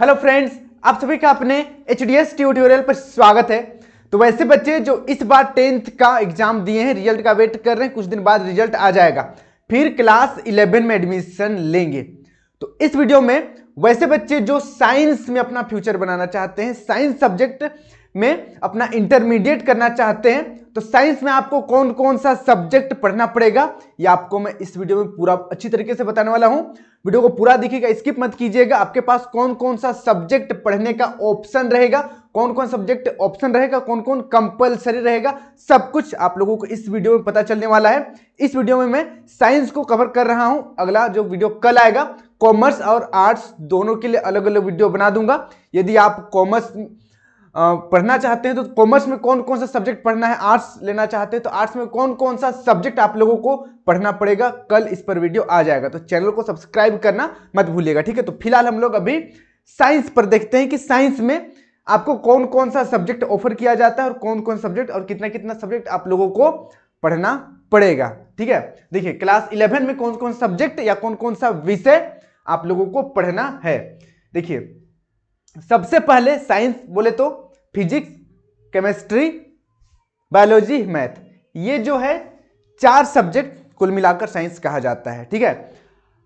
Hello friends, आप सभी का अपने HDS ट्यूटोरियल पर स्वागत है। तो वैसे बच्चे जो इस बार 10th का एग्जाम दिए हैं, रिजल्ट का वेट कर रहे हैं, कुछ दिन बाद रिजल्ट आ जाएगा, फिर क्लास 11 में एडमिशन लेंगे। तो इस वीडियो में वैसे बच्चे जो साइंस में अपना फ्यूचर बनाना चाहते हैं, साइंस सब्जेक्ट में अपना इंटरमीडिएट करना चाहते हैं, तो साइंस में आपको कौन कौन सा सब्जेक्ट पढ़ना पड़ेगा ये आपको मैं इस वीडियो में पूरा अच्छी तरीके से बताने वाला हूं। वीडियो को पूरा देखिएगा, स्किप मत कीजिएगा। आपके पास कौन कौन सा सब्जेक्ट पढ़ने का ऑप्शन रहेगा, कौन कौन सब्जेक्ट ऑप्शन रहेगा, कौन कौन कंपलसरी रहेगा, सब कुछ आप लोगों को इस वीडियो में पता चलने वाला है। इस वीडियो में मैं साइंस को कवर कर रहा हूं। अगला जो वीडियो कल आएगा कॉमर्स और आर्ट्स दोनों के लिए अलग अलग वीडियो बना दूंगा। यदि आप कॉमर्स पढ़ना चाहते हैं तो कॉमर्स में कौन कौन सा सब्जेक्ट पढ़ना है, आर्ट्स लेना चाहते हैं तो आर्ट्स में कौन कौन सा सब्जेक्ट आप लोगों को पढ़ना पड़ेगा, कल इस पर वीडियो आ जाएगा। तो चैनल को सब्सक्राइब करना मत भूलिएगा, ठीक है। तो फिलहाल हम लोग अभी साइंस पर देखते हैं कि साइंस में आपको कौन कौन सा सब्जेक्ट ऑफर किया जाता है और कौन कौन सब्जेक्ट और कितना कितना सब्जेक्ट आप लोगों को पढ़ना पड़ेगा, ठीक है। देखिए क्लास 11 में कौन कौन सब्जेक्ट या कौन कौन सा विषय आप लोगों को पढ़ना है। देखिए सबसे पहले साइंस बोले तो फिजिक्स, केमिस्ट्री, बायोलॉजी, मैथ, ये जो है 4 सब्जेक्ट कुल मिलाकर साइंस कहा जाता है, ठीक है।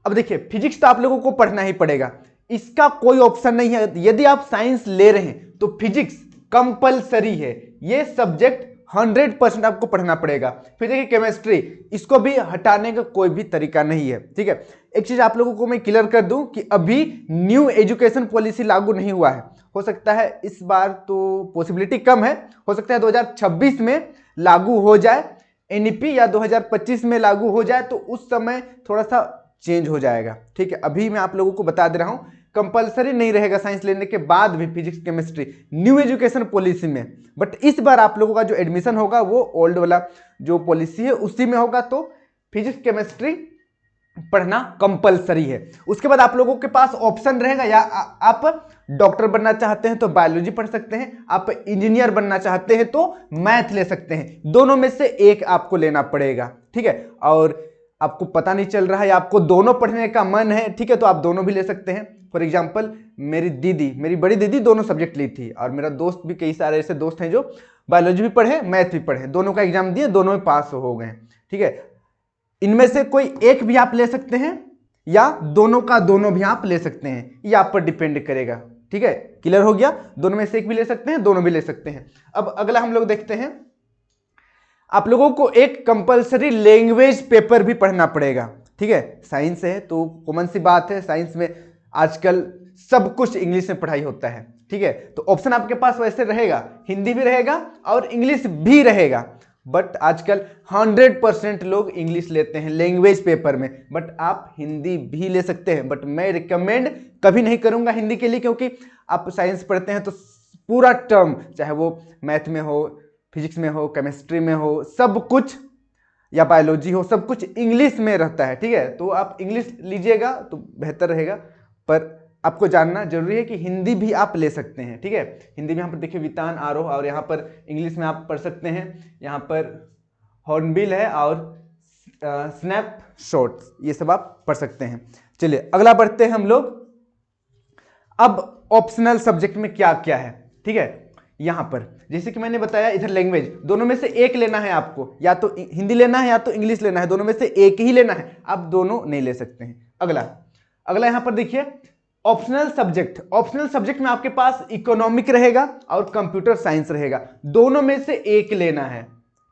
अब देखिए फिजिक्स तो आप लोगों को पढ़ना ही पड़ेगा, इसका कोई ऑप्शन नहीं है। यदि आप साइंस ले रहे हैं तो फिजिक्स कंपलसरी है, ये सब्जेक्ट 100% आपको पढ़ना पड़ेगा। फिर देखिए केमिस्ट्री, इसको भी हटाने का कोई भी तरीका नहीं है, ठीक है। एक चीज आप लोगों को मैं क्लियर कर दूं कि अभी न्यू एजुकेशन पॉलिसी लागू नहीं हुआ है। हो सकता है इस बार तो पॉसिबिलिटी कम है, हो सकता है 2026 में लागू हो जाए NEP या 2025 में लागू हो जाए, तो उस समय थोड़ा सा चेंज हो जाएगा, ठीक है। अभी मैं आप लोगों को बता दे रहा हूं कंपलसरी नहीं रहेगा साइंस लेने के बाद भी physics chemistry new education policy में। बट इस बार आप लोगों का जो एडमिशन होगा वो ओल्ड वाला जो पॉलिसी है उसी में होगा, तो फिजिक्स केमिस्ट्री पढ़ना कंपलसरी है। उसके बाद आप लोगों के पास ऑप्शन रहेगा, या आप डॉक्टर बनना चाहते हैं तो बायोलॉजी पढ़ सकते हैं, आप इंजीनियर बनना चाहते हैं तो मैथ ले सकते हैं। दोनों में से एक आपको लेना पड़ेगा, ठीक है। और आपको पता नहीं चल रहा है, आपको दोनों पढ़ने का मन है, ठीक है, तो आप दोनों भी ले सकते हैं। फॉर एग्जाम्पल मेरी बड़ी दीदी दोनों सब्जेक्ट ली थी, और मेरा दोस्त भी कई सारे ऐसे दोस्त हैं जो बायोलॉजी भी पढ़े मैथ भी पढ़े, दोनों का एग्जाम दिए, दोनों में पास हो गए, ठीक है। इनमें से कोई एक भी आप ले सकते हैं या दोनों का दोनों भी आप ले सकते हैं, ये आप पर डिपेंड करेगा, ठीक है। क्लियर हो गया, दोनों में से एक भी ले सकते हैं, दोनों भी ले सकते हैं। अब अगला हम लोग देखते हैं, आप लोगों को एक कंपलसरी लैंग्वेज पेपर भी पढ़ना पड़ेगा, ठीक है। साइंस है तो कॉमन सी बात है, साइंस में आजकल सब कुछ इंग्लिश में पढ़ाई होता है, ठीक है। तो ऑप्शन आपके पास वैसे रहेगा, हिंदी भी रहेगा और इंग्लिश भी रहेगा। बट आजकल 100% लोग इंग्लिश लेते हैं लैंग्वेज पेपर में, बट आप हिंदी भी ले सकते हैं। बट मैं रिकमेंड कभी नहीं करूंगा हिंदी के लिए, क्योंकि आप साइंस पढ़ते हैं तो पूरा टर्म, चाहे वो मैथ में हो, फिजिक्स में हो, केमिस्ट्री में हो, सब कुछ, या बायोलॉजी हो, सब कुछ इंग्लिश में रहता है, ठीक है। तो आप इंग्लिश लीजिएगा तो बेहतर रहेगा, पर आपको जानना जरूरी है कि हिंदी भी आप ले सकते हैं, ठीक है। हिंदी में यहाँ पर देखिए वितान, आरोह, और यहाँ पर इंग्लिश में आप पढ़ सकते हैं, यहाँ पर हॉर्नबिल है और स्नैप शॉट्स, ये सब आप पढ़ सकते हैं। चलिए अगला बढ़ते हैं हम लोग। अब ऑप्शनल सब्जेक्ट में क्या क्या है, ठीक है। यहां पर जैसे कि मैंने बताया, इधर लैंग्वेज, दोनों में से एक लेना है आपको, या तो हिंदी लेना है या तो इंग्लिश लेना है, दोनों में से एक ही लेना है, आप दोनों नहीं ले सकते हैं। अगला यहां पर देखिए ऑप्शनल सब्जेक्ट में आपके पास इकोनॉमिक रहेगा और कंप्यूटर साइंस रहेगा, दोनों में से एक लेना है,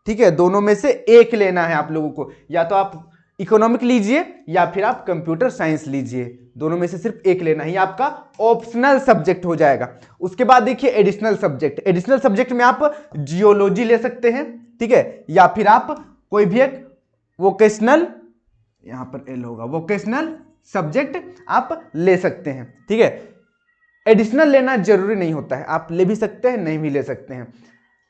ठीक है। दोनों में से एक लेना है आप लोगों को, या तो आप इकोनॉमिक लीजिए या फिर आप कंप्यूटर साइंस लीजिए, दोनों में से सिर्फ एक लेना ही आपका ऑप्शनल सब्जेक्ट हो जाएगा। उसके बाद देखिए एडिशनल सब्जेक्ट में आप जियोलॉजी ले सकते हैं, ठीक है, या फिर आप कोई भी एक वोकेशनल, यहां पर एल होगा, वोकेशनल सब्जेक्ट आप ले सकते हैं, ठीक है। एडिशनल लेना जरूरी नहीं होता है, आप ले भी सकते हैं, नहीं भी ले सकते हैं।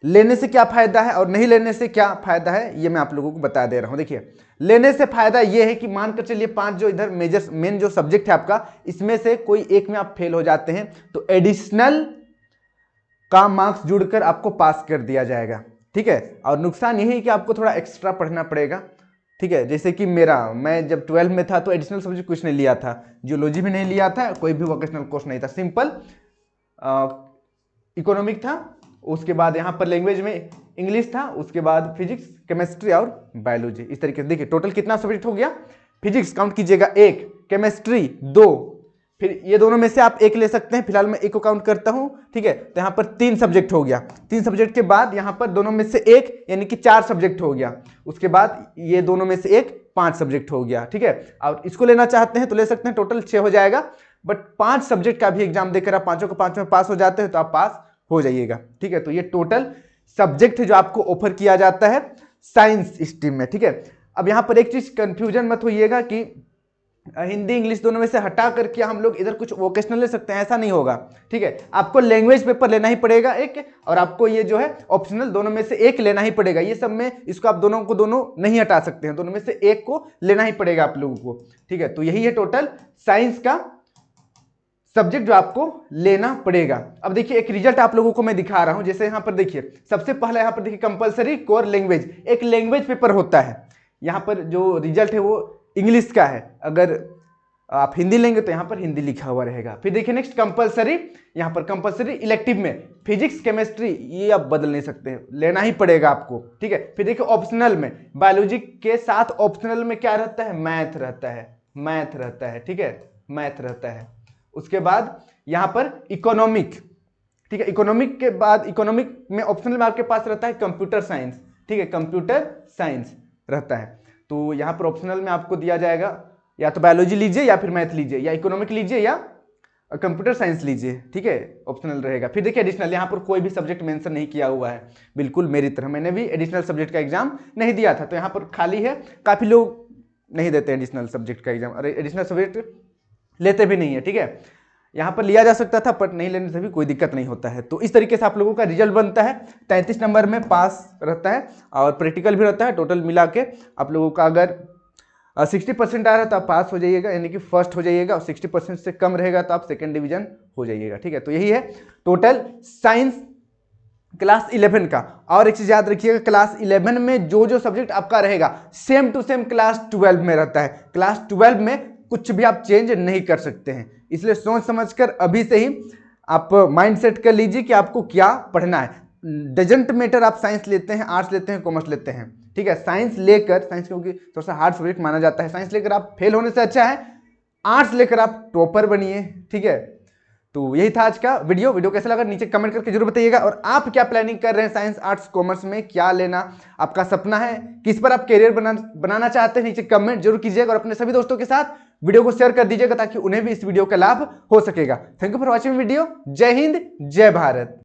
लेने से क्या फायदा है और नहीं लेने से क्या फायदा है ये मैं आप लोगों को बता दे रहा हूं। देखिए लेने से फायदा ये है कि मानकर चलिए 5 जो इधर मेन जो सब्जेक्ट है आपका, इसमें से कोई एक में आप फेल हो जाते हैं तो एडिशनल का मार्क्स जुड़कर आपको पास कर दिया जाएगा, ठीक है। और नुकसान यही है कि आपको थोड़ा एक्स्ट्रा पढ़ना पड़ेगा, ठीक है, जैसे कि मैं जब 12 में था तो एडिशनल सब्जेक्ट कुछ नहीं लिया था, जियोलॉजी भी नहीं लिया था, कोई भी वोकेशनल कोर्स नहीं था, सिंपल इकोनॉमिक था। उसके बाद यहाँ पर लैंग्वेज में इंग्लिश था, उसके बाद फिजिक्स, केमिस्ट्री और बायोलॉजी। इस तरीके से देखिए टोटल कितना सब्जेक्ट हो गया। फिजिक्स काउंट कीजिएगा 1, केमिस्ट्री 2, फिर ये दोनों में से आप एक ले सकते हैं, फिलहाल मैं एक को काउंट करता हूं, ठीक है। तो यहाँ पर 3 सब्जेक्ट हो गया, 3 सब्जेक्ट के बाद यहाँ पर दोनों में से एक यानी कि 4 सब्जेक्ट हो गया। उसके बाद ये दोनों में से एक 5 सब्जेक्ट हो गया, ठीक है। और इसको लेना चाहते हैं तो ले सकते हैं, टोटल 6 हो जाएगा। बट 5 सब्जेक्ट का भी एग्जाम देकर आप पांचों को 5 में पास हो जाते हैं तो आप पास हो जाइएगा, ठीक है। तो ये टोटल सब्जेक्ट है जो आपको ऑफर किया जाता है साइंस स्ट्रीम में, ठीक है। अब यहाँ पर एक चीज कंफ्यूजन मत होइएगा कि हिंदी इंग्लिश दोनों में से हटा करके हम लोग इधर कुछ वोकेशनल ले सकते हैं, ऐसा नहीं होगा, ठीक है। आपको लैंग्वेज पेपर लेना ही पड़ेगा एक, और आपको ये जो है ऑप्शनल दोनों में से एक लेना ही पड़ेगा। ये सब में इसको आप दोनों को दोनों नहीं हटा सकते हैं, दोनों में से एक को लेना ही पड़ेगा आप लोगों को, ठीक है। तो यही है टोटल साइंस का सब्जेक्ट जो आपको लेना पड़ेगा। अब देखिए एक रिजल्ट आप लोगों को मैं दिखा रहा हूं, जैसे यहां पर देखिए सबसे पहले यहां पर देखिए कंपलसरी कोर लैंग्वेज, एक लैंग्वेज पेपर होता है। यहां पर जो रिजल्ट है वो इंग्लिश का है, अगर आप हिंदी लेंगे तो यहां पर हिंदी लिखा हुआ रहेगा। फिर देखिए नेक्स्ट कंपलसरी, यहां पर कंपलसरी इलेक्टिव में फिजिक्स केमिस्ट्री, ये आप बदल नहीं सकते हैं, लेना ही पड़ेगा आपको, ठीक है। फिर देखिए ऑप्शनल में बायोलॉजी के साथ ऑप्शनल में क्या रहता है, मैथ रहता है, मैथ रहता है, ठीक है, मैथ रहता है। उसके बाद यहां पर इकोनॉमिक, ठीक है, इकोनॉमिक के बाद इकोनॉमिक में ऑप्शनल में आपके पास रहता है कंप्यूटर साइंस, ठीक है, कंप्यूटर साइंस रहता है। तो यहां पर ऑप्शनल में आपको दिया जाएगा या तो बायोलॉजी लीजिए या फिर मैथ लीजिए, या इकोनॉमिक लीजिए या कंप्यूटर साइंस लीजिए, ठीक है, ऑप्शनल रहेगा। फिर देखिए एडिशनल, यहाँ पर कोई भी सब्जेक्ट मेंशन नहीं किया हुआ है, बिल्कुल मेरी तरह मैंने भी एडिशनल सब्जेक्ट का एग्जाम नहीं दिया था, तो यहाँ पर खाली है। काफी लोग नहीं देते एडिशनल सब्जेक्ट का एग्जाम, और एडिशनल सब्जेक्ट लेते भी नहीं है, ठीक है। यहाँ पर लिया जा सकता था बट नहीं लेने से भी कोई दिक्कत नहीं होता है। तो इस तरीके से आप लोगों का रिजल्ट बनता है, 33 नंबर में पास रहता है और प्रैक्टिकल भी रहता है। टोटल मिला के आप लोगों का अगर 60% आ रहा है तो आप पास हो जाइएगा, यानी कि फर्स्ट हो जाइएगा, और 60% से कम रहेगा तो आप सेकेंड डिवीजन हो जाइएगा, ठीक है। तो यही है टोटल साइंस क्लास 11 का। और एक चीज याद रखिएगा, क्लास 11 में जो जो सब्जेक्ट आपका रहेगा सेम टू सेम क्लास 12 में रहता है। क्लास 12 में कुछ भी आप चेंज नहीं कर सकते हैं, इसलिए सोच समझकर अभी से ही आप माइंड सेट कर लीजिए कि आपको क्या पढ़ना है। डजंट मैटर आप साइंस लेते हैं, आर्ट्स लेते हैं, कॉमर्स लेते हैं, ठीक है। साइंस लेकर, साइंस क्योंकि थोड़ा सा हार्ड सब्जेक्ट माना जाता है, साइंस लेकर आप फेल होने से अच्छा है आर्ट्स लेकर आप टॉपर बनिए, ठीक है। तो यही था आज का वीडियो कैसा लगा नीचे कमेंट करके जरूर बताइएगा। और आप क्या प्लानिंग कर रहे हैं साइंस आर्ट्स कॉमर्स में, क्या लेना आपका सपना है, किस पर आप करियर बनाना चाहते हैं, नीचे कमेंट जरूर कीजिएगा। और अपने सभी दोस्तों के साथ वीडियो को शेयर कर दीजिएगा ताकि उन्हें भी इस वीडियो का लाभ हो सकेगा। Thank you for watching video. जय हिंद, जय भारत।